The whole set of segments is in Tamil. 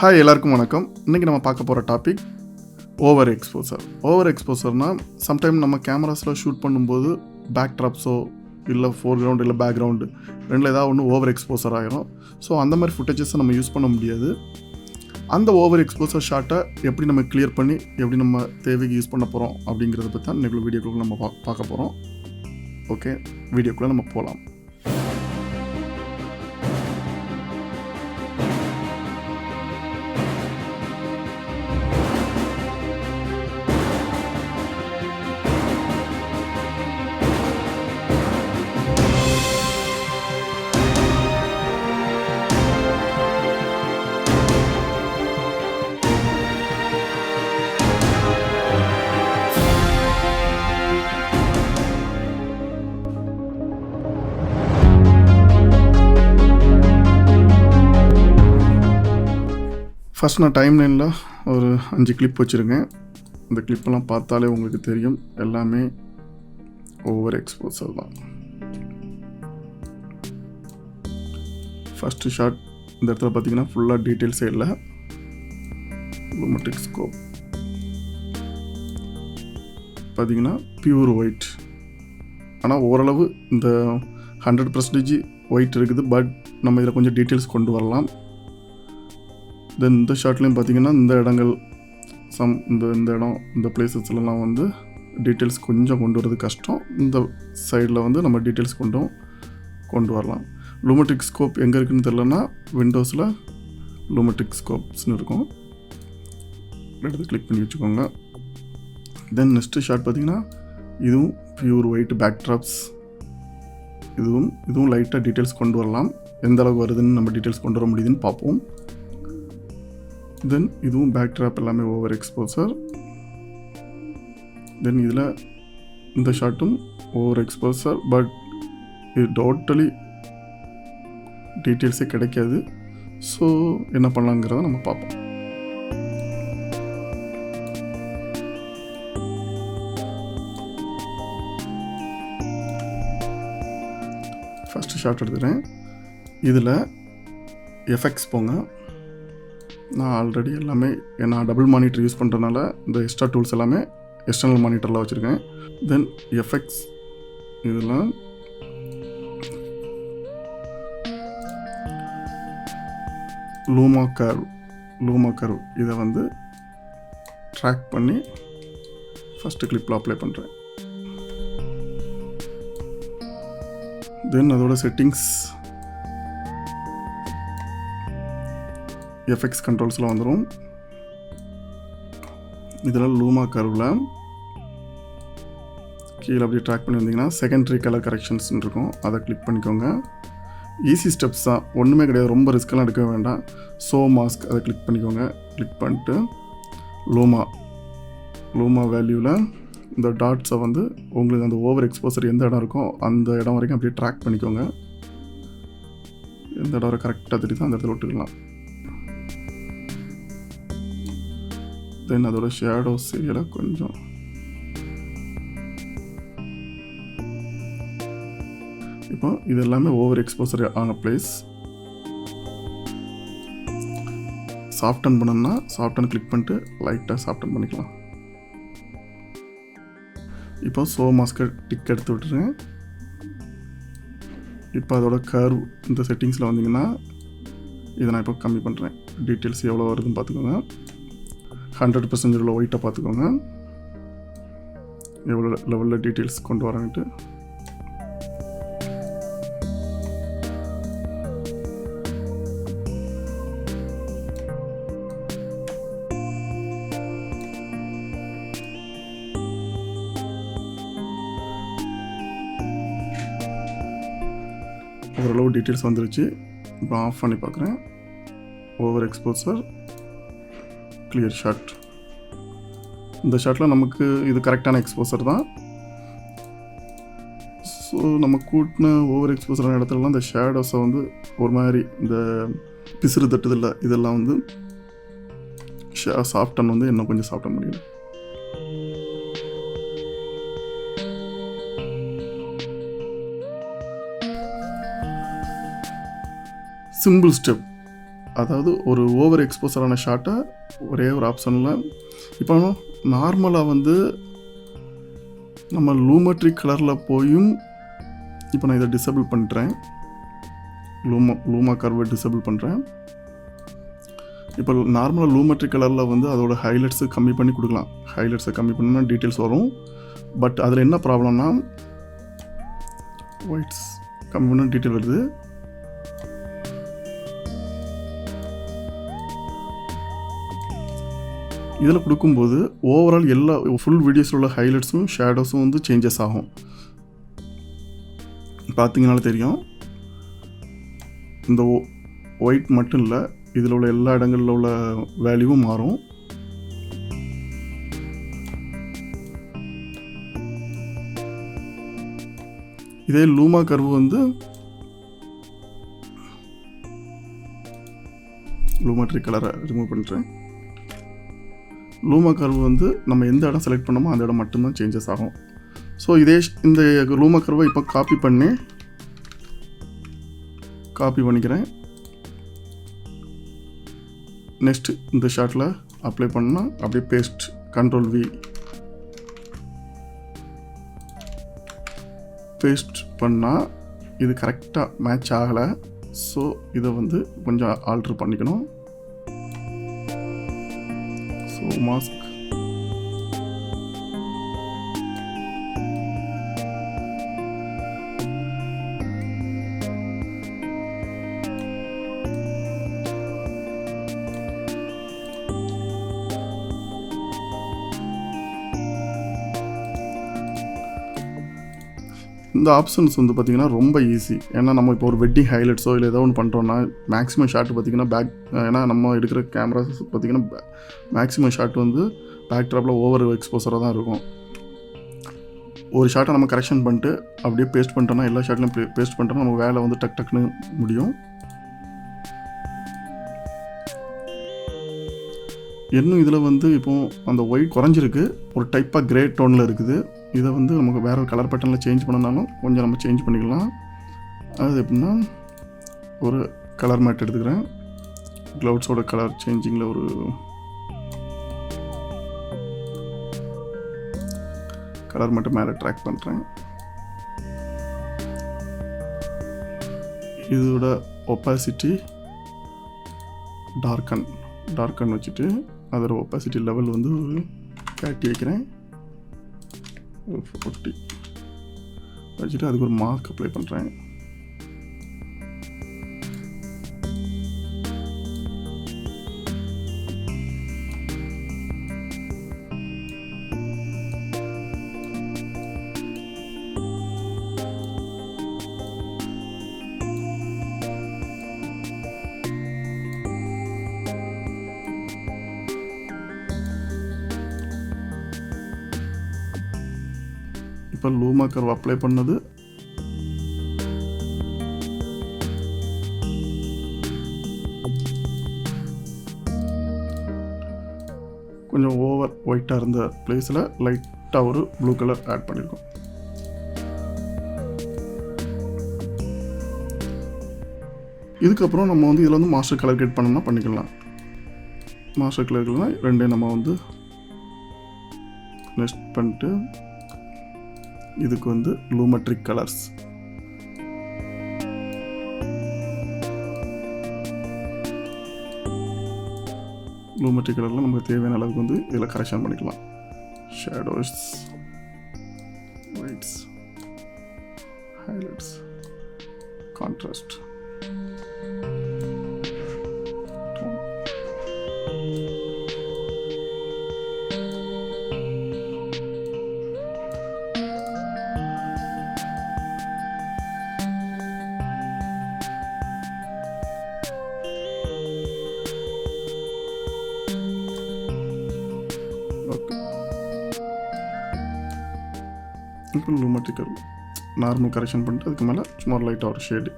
ஹாய், எல்லாருக்கும் வணக்கம். இன்றைக்கி நம்ம பார்க்க போகிற டாபிக் ஓவர் எக்ஸ்போசர். ஓவர் எக்ஸ்போசர்னால் சம்டைம் நம்ம கேமராஸில் ஷூட் பண்ணும்போது பேக் ட்ராப்ஸோ இல்லை ஃபோர்க்ரவுண்ட் இல்லை பேக்ரவுண்டு ரெண்டில் ஏதாவது ஒன்று ஓவர் எக்ஸ்போசர் ஆகிரும். ஸோ அந்த மாதிரி ஃபுட்டேஜஸை நம்ம யூஸ் பண்ண முடியாது. அந்த ஓவர் எக்ஸ்போசர் ஷாட்டை எப்படி நம்ம கிளியர் பண்ணி எப்படி நம்ம தேவைக்கு யூஸ் பண்ண போகிறோம் அப்படிங்கிறத பற்றி தான் இன்றைக்கி வீடியோக்குள்ளே நம்ம பார்க்க போகிறோம். ஓகே, வீடியோக்குள்ளே நம்ம போகலாம். ஃபஸ்ட் நான் டைம் லைனில் ஒரு 5 கிளிப் வச்சுருக்கேன். இந்த கிளிப்பெல்லாம் பார்த்தாலே உங்களுக்கு தெரியும், எல்லாமே ஓவர் எக்ஸ்போசர் தான். ஃபஸ்ட்டு ஷாட் இந்த இடத்துல பார்த்தீங்கன்னா ஃபுல்லாக டீட்டெயில்ஸே இல்லை. லூமெட்ரிக் ஸ்கோப் பார்த்தீங்கன்னா பியூர் ஒயிட். ஆனால் ஓரளவு இந்த 100% ஒயிட் இருக்குது. பட் நம்ம இதில் கொஞ்சம் டீட்டெயில்ஸ் கொண்டு வரலாம். தென் இந்த ஷாட்லேயும் பார்த்தீங்கன்னா இந்த இடங்கள் இந்த இடம் இந்த பிளேசஸ்லாம் வந்து டீட்டெயில்ஸ் கொஞ்சம் கொண்டு வரது கஷ்டம். இந்த சைடில் வந்து நம்ம டீட்டெயில்ஸ் கொண்டு வரலாம். லூமெட்ரிக் ஸ்கோப் எங்கே இருக்குதுன்னு தெரிலனா விண்டோஸில் லூமெட்ரிக் ஸ்கோப்ஸ்னு இருக்கும், எடுத்து கிளிக் பண்ணி வச்சுக்கோங்க. தென் நெக்ஸ்ட்டு ஷாட் பார்த்தீங்கன்னா இதுவும் பியூர் ஒயிட் பேக் ட்ராப்ஸ். இதுவும் லைட்டாக டீட்டெயில்ஸ் கொண்டு வரலாம். எந்த அளவுக்கு வருதுன்னு நம்ம டீட்டெயில்ஸ் கொண்டு வர முடியுதுன்னு பார்ப்போம். தென் இதுவும் பேக் ட்ராப் எல்லாமே ஓவர் எக்ஸ்போசர். தென் இதில் இந்த ஷாட்டும் ஓவர் எக்ஸ்போசர். பட் இது டோட்டலி டீட்டெயில்ஸே கிடைக்காது. ஸோ என்ன பண்ணலாங்கிறத நம்ம பார்ப்போம். ஃபஸ்ட்டு ஷாட் எடுத்துக்கிறேன். இதில் எஃபெக்ட்ஸ் போங்க. நான் ஆல்ரெடி எல்லாமே நான் டபுள் மானிட்டர் யூஸ் பண்ணுறதுனால இந்த எக்ஸ்ட்ரா டூல்ஸ் எல்லாமே எக்ஸ்டர்னல் மானிட்டரில் வச்சுருக்கேன். தென் எஃபெக்ட்ஸ் இதில் லூமா கர்வ் இதை வந்து ட்ராக் பண்ணி ஃபஸ்ட்டு கிளிப்பில் அப்ளை பண்ணுறேன். தென் அதோட செட்டிங்ஸ் எஃபெக்ட்ஸ் கண்ட்ரோல்ஸில் வந்துடும். இதில் லூமா கர்வில் கீழே அப்படியே ட்ராக் பண்ணி வந்தீங்கன்னா செகண்டரி கலர் கரெக்ஷன்ஸ்னு இருக்கும், அதை கிளிக் பண்ணிக்கோங்க. ஈஸி ஸ்டெப்ஸ் தான், ஒன்றுமே கிடையாது, ரொம்ப ரிஸ்க்கெல்லாம் எடுக்க வேண்டாம். ஷோ மாஸ்க் அதை கிளிக் பண்ணிக்கோங்க. கிளிக் பண்ணிட்டு லூமா வேல்யூவில் இந்த டாட்ஸை வந்து உங்களுக்கு அந்த ஓவர் எக்ஸ்போசர் எந்த இடம் இருக்கோ அந்த இடம் வரைக்கும் அப்படியே ட்ராக் பண்ணிக்கோங்க. எந்த இடம் வரை கரெக்டாக தெரியுதோ அந்த இடத்துல விட்டுக்கலாம். தென் அதோட ஷேடோஸ் ஏரியாவில் கொஞ்சம் இப்போ இது எல்லாமே ஓவர் எக்ஸ்போசர் ஆன பிளேஸ். சாஃப்டன் பண்ணணும்னா சாஃப்டன் கிளிக் பண்ணிட்டு லைட்டாக சாஃப்டன் பண்ணிக்கலாம். இப்போ ஷோ மாஸ்கை டிக் எடுத்து விட்டுருங்க. இப்போ அதோட கர்வ் இந்த செட்டிங்ஸில் வந்தீங்கன்னா இதை நான் இப்போ கம்மி பண்ணுறேன். டீட்டெயில்ஸ் எவ்வளோ வருதுன்னு பார்த்துக்கோங்க. 100% உள்ள ஒயிட்டை பார்த்துக்கோங்க, எவ்வளோ லெவலில் டீட்டெயில்ஸ் கொண்டு வரேன்ட்டு. ஓரளவு டீட்டெயில்ஸ் வந்துருச்சு. இப்போ ஆஃப் பண்ணி பார்க்குறேன். Over exposure clear shot. இந்த ஷாட்டில் நமக்கு இது கரெக்டான எக்ஸ்போசர் தான். ஸோ நம்ம கூட்டின ஓவர் எக்ஸ்போசரான இடத்துலலாம் இந்த ஷேடோஸை வந்து ஒரு மாதிரி இந்த பிசுறு தட்டுதில்லை, இதெல்லாம் வந்து சாஃப்டன் வந்து இன்னும் கொஞ்சம் சாஃப்டன் பண்ணிடும். சிம்பிள் ஸ்டெப், அதாவது ஒரு ஓவர் எக்ஸ்போசரான ஷாட்டை ஒரே ஒரு ஆப்ஷனில் இப்போ நார்மலாக வந்து நம்ம லூமெட்ரிக் கலரில் போயும் இப்போ நான் இதை டிசேபிள் பண்ணுறேன். லூமா கர்வை டிசேபிள் பண்ணுறேன். இப்போ நார்மலாக லூமெட்ரிக் கலரில் வந்து அதோட ஹைலைட்ஸு கம்மி பண்ணி கொடுக்கலாம். ஹைலைட்ஸை கம்மி பண்ணால் டீட்டெயில்ஸ் வரும். பட் அதில் என்ன ப்ராப்ளம்னா ஒயிட்ஸ் கம்மி பண்ணால் டீட்டெயில் வருது. இதில் கொடுக்கும்போது ஓவரால் எல்லா ஃபுல் வீடியோஸில் உள்ள ஹைலைட்ஸும் ஷேடோஸும் வந்து சேஞ்சஸ் ஆகும். பார்த்தீங்கனாலும் தெரியும். இந்த ஒயிட் மட்டும் இல்லை, இதில் உள்ள எல்லா இடங்களில் உள்ள வேல்யூவும் மாறும். இதே லூமா கர்வ் வந்து லூமெட்ரிக் கலரை ரிமூவ் பண்ணுறேன். லூமா கர்வ் வந்து நம்ம எந்த இடம் செலக்ட் பண்ணோமோ அந்த இடம் மட்டும்தான் சேஞ்சஸ் ஆகும். ஸோ இந்த லூமா கர்வை இப்போ காப்பி பண்ணிக்கிறேன். நெக்ஸ்ட் இந்த ஷாட்டில் அப்ளை பண்ணால் அப்படியே பேஸ்ட் Ctrl+V பேஸ்ட் பண்ணால் இது கரெக்டாக மேட்ச் ஆகலை. ஸோ இதை வந்து கொஞ்சம் ஆல்ட்ரு பண்ணிக்கணும். ஸோ மாஸ்க் இந்த ஆப்ஷன்ஸ் வந்து பார்த்திங்கன்னா ரொம்ப ஈஸி. ஏன்னா நம்ம இப்போ ஒரு வெட்டிங் ஹைலைட்ஸோ இல்லை ஏதோ ஒன்று பண்ணுறோன்னா மேக்ஸிமம் ஷாட் பார்த்திங்கன்னா ஏன்னா நம்ம எடுக்கிற கேமராஸ் பார்த்திங்கன்னா மேக்ஸிமம் ஷாட் வந்து பேக் ட்ராப்பில் ஓவர் எக்ஸ்போசராக தான் இருக்கும். ஒரு ஷாட்டை நம்ம கரெக்ஷன் பண்ணிட்டு அப்படியே பேஸ்ட் பண்ணிட்டோம்னா எல்லா ஷாட்லையும் பேஸ்ட் பண்ணிட்டோம்னா நம்ம வேலை வந்து டக்குன்னு முடியும். இன்னும் இதில் வந்து இப்போது அந்த ஒயிட் குறைஞ்சிருக்கு, ஒரு டைப்பாக கிரே டோனில் இருக்குது. இதை வந்து நமக்கு வேறு ஒரு கலர் பேட்டர்னில் சேஞ்ச் பண்ணனாலும் கொஞ்சம் நம்ம சேஞ்ச் பண்ணிக்கலாம். அது எப்படின்னா ஒரு கலர் மேட் எடுத்துக்கிறேன். க்ளவுட்ஸோட கலர் சேஞ்சிங்கில் ஒரு கலர் மட்டும் மேலே ட்ராக் பண்ணுறேன். இதோட ஒப்பாசிட்டி டார்க்கன் வச்சுட்டு அதோட ஒப்பாசிட்டி லெவல் வந்து ஒரு 30 வைக்கிறேன். 40 வச்சுட்டு அதுக்கு ஒரு மார்க் அப்ளை பண்ணுறேன். இப்போ லூமா கர்வ் அப்ளை பண்ணது கொஞ்சம் ஓவர் ஒயிட்டாக இருந்த பிளேஸில் லைட்டாக ஒரு ப்ளூ கலர் ஆட் பண்ணியிருக்கோம். இதுக்கப்புறம் நம்ம வந்து இதில் வந்து மாஸ்டர் கலர் கிரியேட் பண்ணணும்னா பண்ணிக்கலாம். மாஸ்டர் கலர்லாம் ரெண்டே நம்ம வந்து நெக்ஸ்ட் பண்ணிட்டு இதுக்கு வந்து லூமெட்ரிக் கலர்ஸ் கலரில் நமக்கு தேவையான அளவுக்கு வந்து இதில் கரெக்ஷன் பண்ணிக்கலாம். Shadows, whites, highlights, contrast. இப்போ லூமெட்ரிக் நார்மல் கரெக்ஷன் பண்ணிட்டு அதுக்கு மேலே சும்மா லைட்டாக ஒரு ஷேடு.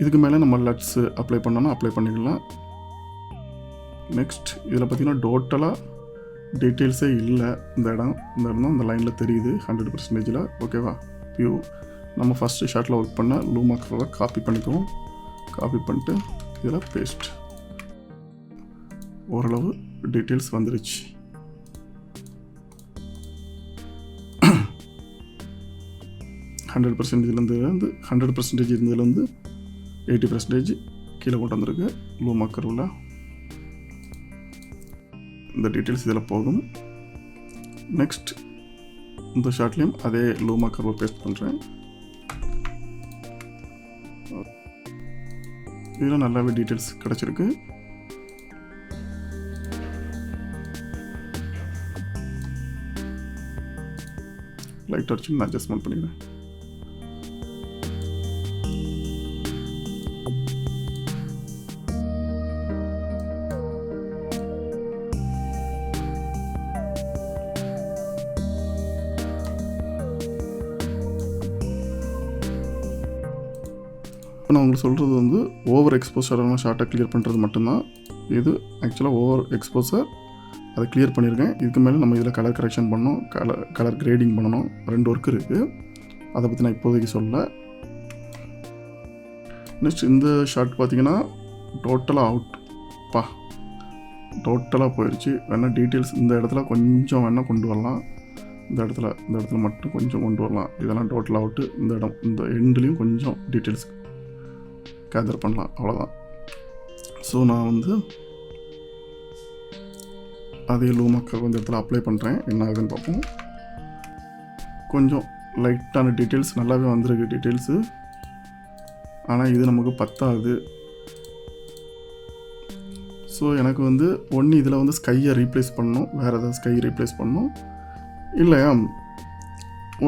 இதுக்கு மேலே நம்ம லட்ஸு அப்ளை பண்ணோன்னா அப்ளை பண்ணிக்கலாம். நெக்ஸ்ட் இதில் பார்த்திங்கன்னா டோட்டலாக டீட்டெயில்ஸே இல்லை. இந்த இடம் தான் இந்த லைனில் தெரியுது 100%. ஓகேவா? நம்ம ஃபஸ்ட்டு ஷாட்டில் ஒர்க் பண்ண லூமா கர்வை காப்பி பண்ணிக்குவோம். காப்பி பண்ணிட்டு இதில் பேஸ்ட் ஓரளவு டீட்டெயில்ஸ் வந்துருச்சு. இதுலேருந்து 100% இருந்ததுலேருந்து 80% கீழே கொண்டு வந்திருக்கு லூமா கர்வில். இந்த டீட்டெயில்ஸ் இதில் போகும். நெக்ஸ்ட் இந்த ஷார்ட்லேயும் அதே லூமா கர்வை பேஸ்ட் பண்ணுறேன். இதில் நல்லாவே டீட்டெயில்ஸ் கிடச்சிருக்கு. லைட்டாக சின்ன அட்ஜஸ்ட்மெண்ட் பண்ணிக்கிறேன். நான் உங்களுக்கு சொல்கிறது வந்து ஓவர் எக்ஸ்போசரான ஷார்ட்டை கிளியர் பண்ணுறது மட்டும்தான். இது ஆக்சுவலாக ஓவர் எக்ஸ்போசர், அதை கிளியர் பண்ணியிருக்கேன். இதுக்கு மேலே நம்ம இதில் கலர் கரெக்ஷன் பண்ணணும், கலர் கிரேடிங் பண்ணணும். 2 ஒர்க் இருக்குது, அதை பற்றி நான் இப்போதைக்கு சொல்ல. நெக்ஸ்ட் இந்த ஷார்ட் பார்த்திங்கன்னா டோட்டலாக போயிடுச்சு. வேணால் டீட்டெயில்ஸ் இந்த இடத்துல கொஞ்சம் வேணால் கொண்டு வரலாம். இந்த இடத்துல மட்டும் கொஞ்சம் கொண்டு வரலாம். இதெல்லாம் டோட்டல் அவுட்டு. இந்த எண்ட்லேயும் கொஞ்சம் டீட்டெயில்ஸ் கேதர் பண்ணலாம், அவ்வளோதான். ஸோ நான் வந்து அதே லூமா கர்வ் இந்த இடத்துல அப்ளை பண்ணுறேன். என்ன ஆகுதுன்னு பார்ப்போம். கொஞ்சம் லைட்டான டீட்டெயில்ஸ் நல்லாவே வந்திருக்கு டீட்டெயில்ஸு. ஆனால் இது நமக்கு பத்தாது. ஸோ எனக்கு வந்து ஒன்று இதில் வந்து ஸ்கையை ரீப்ளேஸ் பண்ணணும், வேறு ஏதாவது ஸ்கை ரீப்ளேஸ் பண்ணணும். இல்லையா,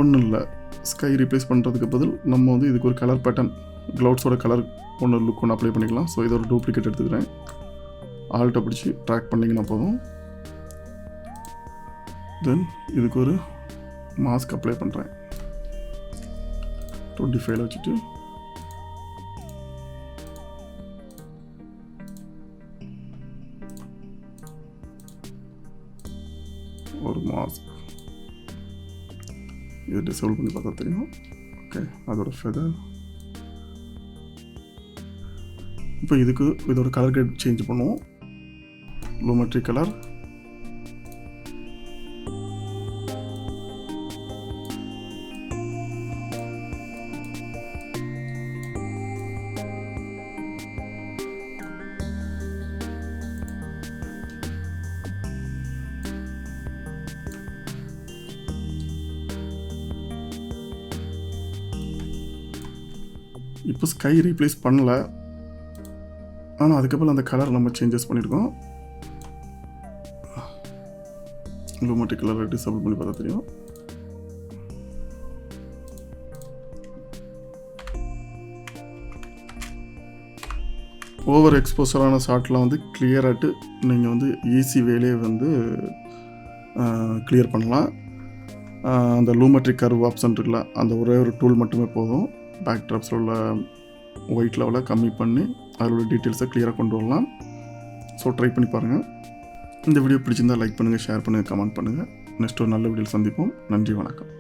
ஒன்றும் இல்லை. ஸ்கை ரீப்ளேஸ் பண்ணுறதுக்கு பதில் நம்ம வந்து இதுக்கு ஒரு கலர் பேட்டர்ன், க்ளவுட்ஸோட கலர் லுக் ஒன்று அப்ளை பண்ணிக்கலாம். ஸோ இதை ஒரு டூப்ளிகேட் எடுத்துக்கிறேன். ஆல்ட்டை பிடிச்சி ட்ராக் பண்ணிங்கன்னா போதும். தென் இதுக்கு ஒரு மாஸ்க் அப்ளை பண்ணுறேன். 25 வச்சுட்டு ஒரு மாஸ்க் இது டிசேபிள் பண்ணி பார்த்தா தெரியும். ஓகே, அதோட ஃபெதர். இப்போ இதுக்கு இதோட கலர் கிரேட் சேஞ்ச் பண்ணுவோம். லூமெட்ரி கலர், இப்போ ஸ்கை ரீப்ளேஸ் பண்ணல, ஆனால் அதுக்கப்புறம் அந்த கலர் நம்ம சேஞ்சஸ் பண்ணியிருக்கோம். லூமெட்ரி கலரை டிசேபிள் பண்ணி பார்த்தா தெரியும். ஓவர் எக்ஸ்போசரான ஷார்ட்டில் வந்து கிளியராகிட்டு நீங்கள் வந்து ஈஸி வேலையை வந்து கிளியர் பண்ணலாம். அந்த லூமெட்ரி கர்வ் ஆப்ஷன் இருக்குல்ல, அந்த ஒரே ஒரு டூல் மட்டுமே போதும். பேக் ட்ராப்ஸில் உள்ள ஒயிட் லெவலை கம்மி பண்ணி அதில் உள்ள டீட்டெயில்ஸை கிளியராக கொண்டு வரலாம். ஸோ ட்ரை பண்ணி பாருங்கள். இந்த வீடியோ பிடிச்சிருந்தால் லைக் பண்ணுங்கள், ஷேர் பண்ணுங்கள், கமெண்ட் பண்ணுங்கள். நெக்ஸ்ட் ஒரு நல்ல வீடியோவில் சந்திப்போம். நன்றி, வணக்கம்.